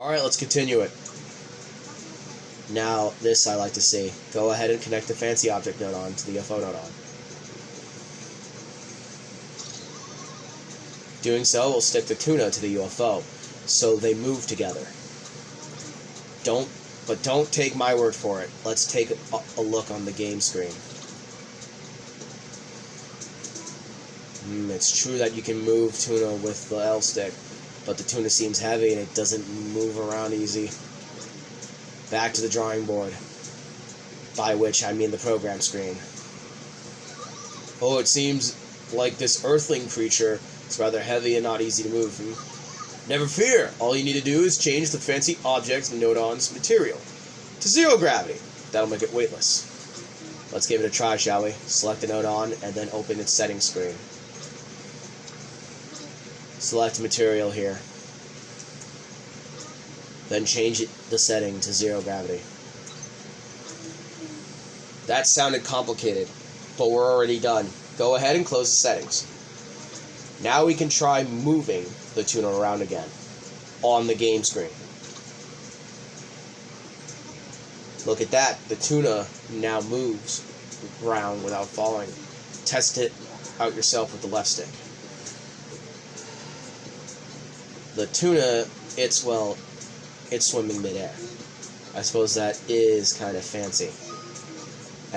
Alright, let's continue it. Now, this I like to see. Go ahead and connect the fancy object node on to the UFO node on. Doing so will stick the tuna to the UFO, so they move together. Don't take my word for it. Let's take a look on the game screen. It's true that you can move tuna with the L stick, but the tuna seems heavy and it doesn't move around easy. Back to the drawing board, by which I mean the program screen. Oh, it seems like this earthling creature is rather heavy and not easy to move. Never fear, all you need to do is change the fancy object node on's material to 0 gravity. That'll make it weightless. Let's give it a try, shall we? Select the node on and then open its settings screen. Select material here. Then change the setting to 0 gravity. That sounded complicated, but we're already done. Go ahead and close the settings. Now we can try moving the tuna around again on the game screen. Look at that. The tuna now moves around without falling. Test it out yourself with the left stick. The tuna, it's swimming midair. I suppose that is kind of fancy.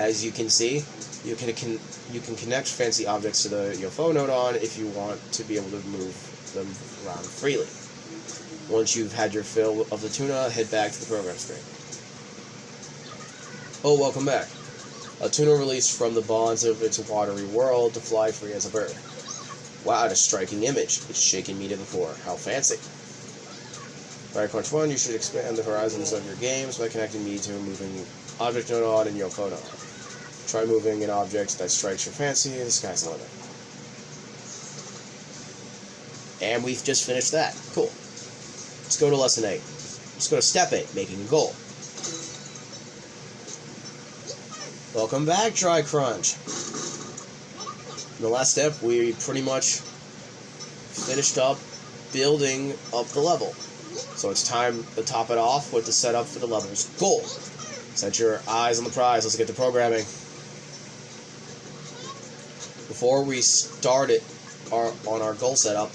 As you can see, you can connect fancy objects to the UFO node on if you want to be able to move them around freely. Once you've had your fill of the tuna, head back to the program screen. Oh, welcome back. A tuna released from the bonds of its watery world to fly free as a bird. Wow, what a striking image. It's shaken me to the core. How fancy. Alright, Crunch 1, you should expand the horizons of your games by connecting me to a moving object node on and UFO node. Try moving an object that strikes your fancy, the sky's the limit. And we've just finished that. Cool. Let's go to lesson 8. Let's go to step 8, making a goal. Welcome back, Dry Crunch. In the last step, we pretty much finished up building up the level. So it's time to top it off with the setup for the level's goal. Set your eyes on the prize. Let's get to programming. Before we start it on our goal setup,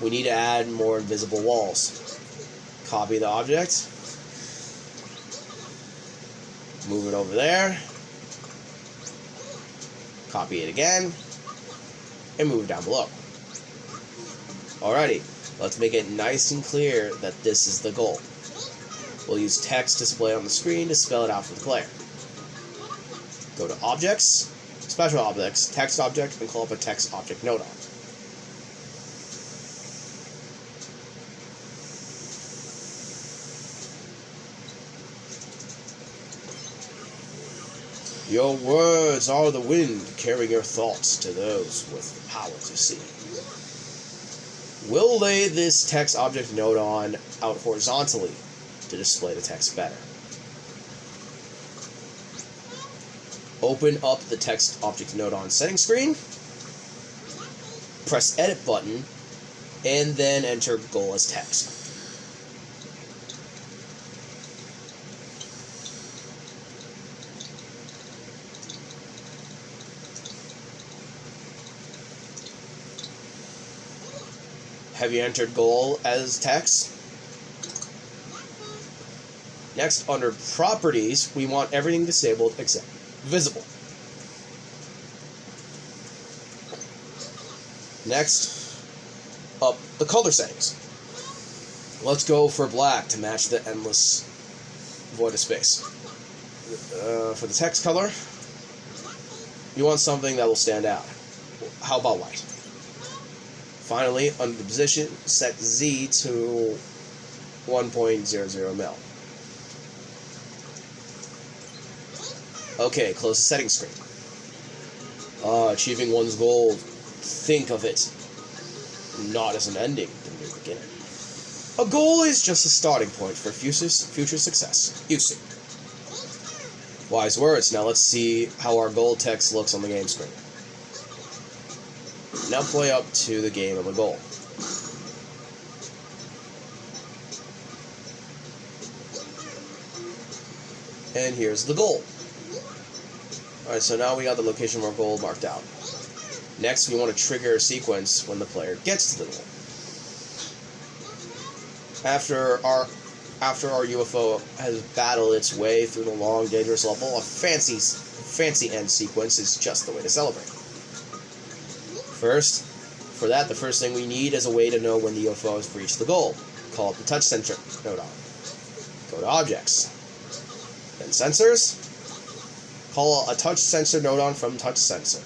we need to add more invisible walls. Copy the object. Move it over there. Copy it again. And move it down below. Alrighty. Let's make it nice and clear that this is the goal. We'll use text display on the screen to spell it out for the player. Go to Objects, Special Objects, Text Object, and call up a text object node on. Your words are the wind, carrying your thoughts to those with the power to see. We'll lay this text object node on out horizontally to display the text better. Open up the text object node on settings screen, press edit button, and then enter goal as text. Have you entered goal as text? Next, under properties, we want everything disabled except visible. Next, up the color settings. Let's go for black to match the endless void of space. For the text color, you want something that will stand out. How about white? Finally, under the position, set Z to 1.00 mil. Okay, close the settings screen. Achieving one's goal. Think of it not as an ending, but a beginning. A goal is just a starting point for future success. You see. Wise words. Now let's see how our goal text looks on the game screen. Now play up to the game of a goal. And here's the goal. Alright, so now we got the location of our goal marked out. Next, we want to trigger a sequence when the player gets to the goal. After our UFO has battled its way through the long, dangerous level, a fancy end sequence is just the way to celebrate. First, for that, the first thing we need is a way to know when the UFO has reached the goal. Call up the touch sensor nodon. Go to Objects. Then Sensors. Call a touch sensor nodon from Touch Sensor.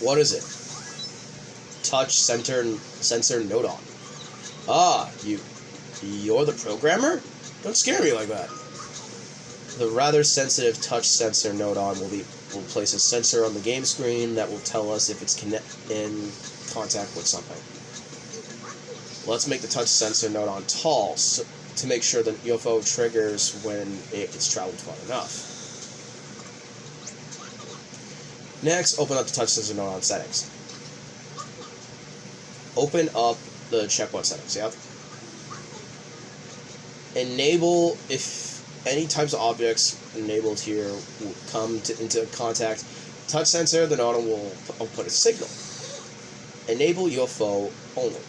What is it? Touch sensor nodon. Ah, you're the programmer? Don't scare me like that. The rather sensitive touch sensor nodon will place a sensor on the game screen that will tell us if it's in contact with something. Let's make the touch sensor nodon tall to make sure the UFO triggers when it's traveled far enough. Next, open up the touch sensor nodon settings. Open up the checkpoint settings, yep. Enable, if any types of objects enabled here will come into contact touch sensor, the nodon will put a signal. Enable UFO only.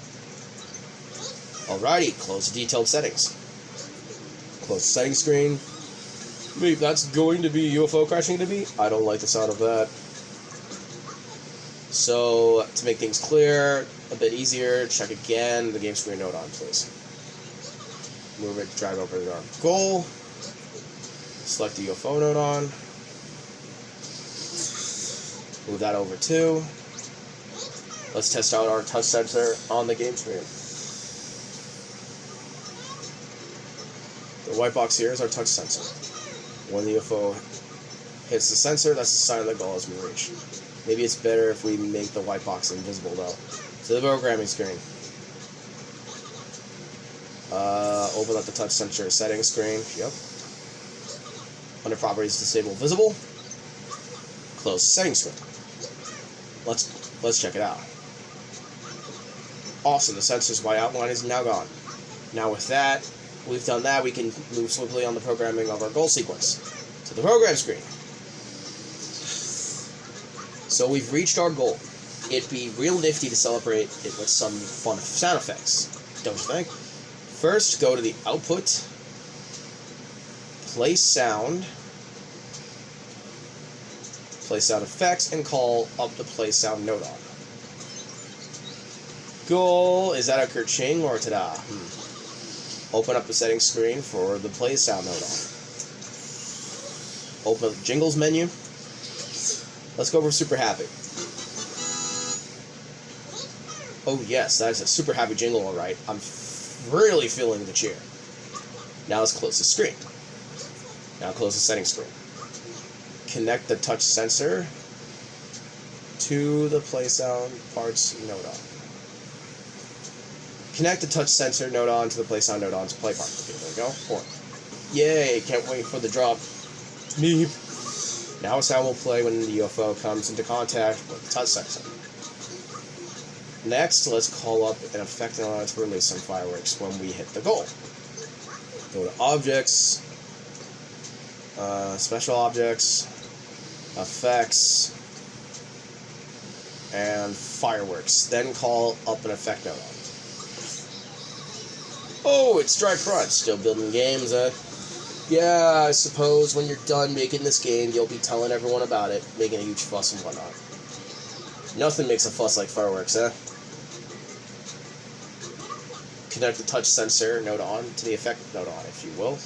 Alrighty, close the detailed settings. Close the settings screen. Wait, that's going to be UFO crashing to be? I don't like the sound of that. So, to make things clear, a bit easier, check again the game screen nodon, please. Move it, drag over to our goal. Select the UFO nodon. Move that over too. Let's test out our touch sensor on the game screen. The white box here is our touch sensor. When the UFO hits the sensor, that's a sign the goal has been reached. Maybe it's better if we make the white box invisible though. To the programming screen. Open up the touch sensor settings screen. Yep. Under properties, disable visible. Close the settings screen. Let's check it out. Awesome, the sensor's white outline is now gone. Now with that, we've done that, we can move swiftly on the programming of our goal sequence. To the program screen. So we've reached our goal. It'd be real nifty to celebrate it with some fun sound effects, don't you think? First, go to the output, play sound effects, and call up the play sound nodon. Goal, is that a kerching or ta-da? Open up the settings screen for the play sound nodon. Open up the jingles menu. Let's go over Super Happy. Oh yes, that is a super happy jingle, alright. I'm really feeling the cheer. Now let's close the screen. Now close the settings screen. Connect the touch sensor to the play sound parts nodon. Connect the touch sensor nodon to the play sound nodon's play part. Okay, there we go. Yay, can't wait for the drop. Meep. Now a sound will play when the UFO comes into contact with the touch sensor. Next, let's call up an effect nodon to release some fireworks when we hit the goal. Go to Objects, Special Objects, Effects, and Fireworks. Then call up an effect nodon. Oh, it's Strike Front. Still building games, Yeah, I suppose when you're done making this game, you'll be telling everyone about it, making a huge fuss and whatnot. Nothing makes a fuss like fireworks, Connect the touch sensor nodon to the effect nodon, if you will.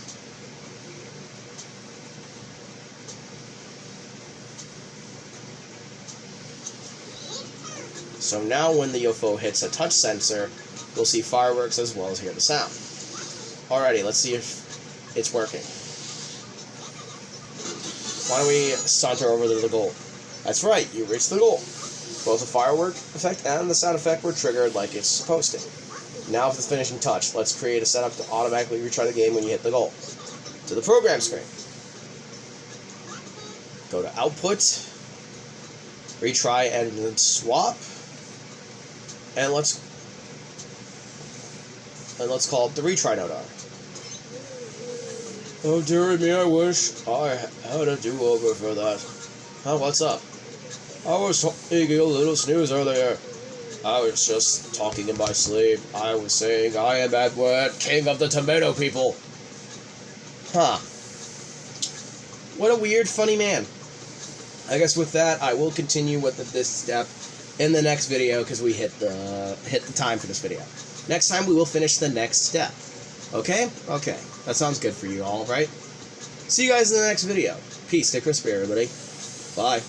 So now when the UFO hits a touch sensor, you'll see fireworks as well as hear the sound. Alrighty, let's see if it's working. Why don't we saunter over to the goal? That's right, you reached the goal. Both the firework effect and the sound effect were triggered like it's supposed to. Now for the finishing touch, let's create a setup to automatically retry the game when you hit the goal. To the program screen. Go to Output, Retry and then Swap, and let's call it the retry nodon. Oh, dearie me, I wish I had a do-over for that. Oh, what's up? I was taking a little snooze earlier. I was just talking in my sleep. I was saying, I am Edward, king of the tomato people. Huh. What a weird, funny man. I guess with that, I will continue with this step in the next video because we hit the time for this video. Next time, we will finish the next step. Okay? Okay. That sounds good for you all, right? See you guys in the next video. Peace. Stay crispy, everybody. Bye.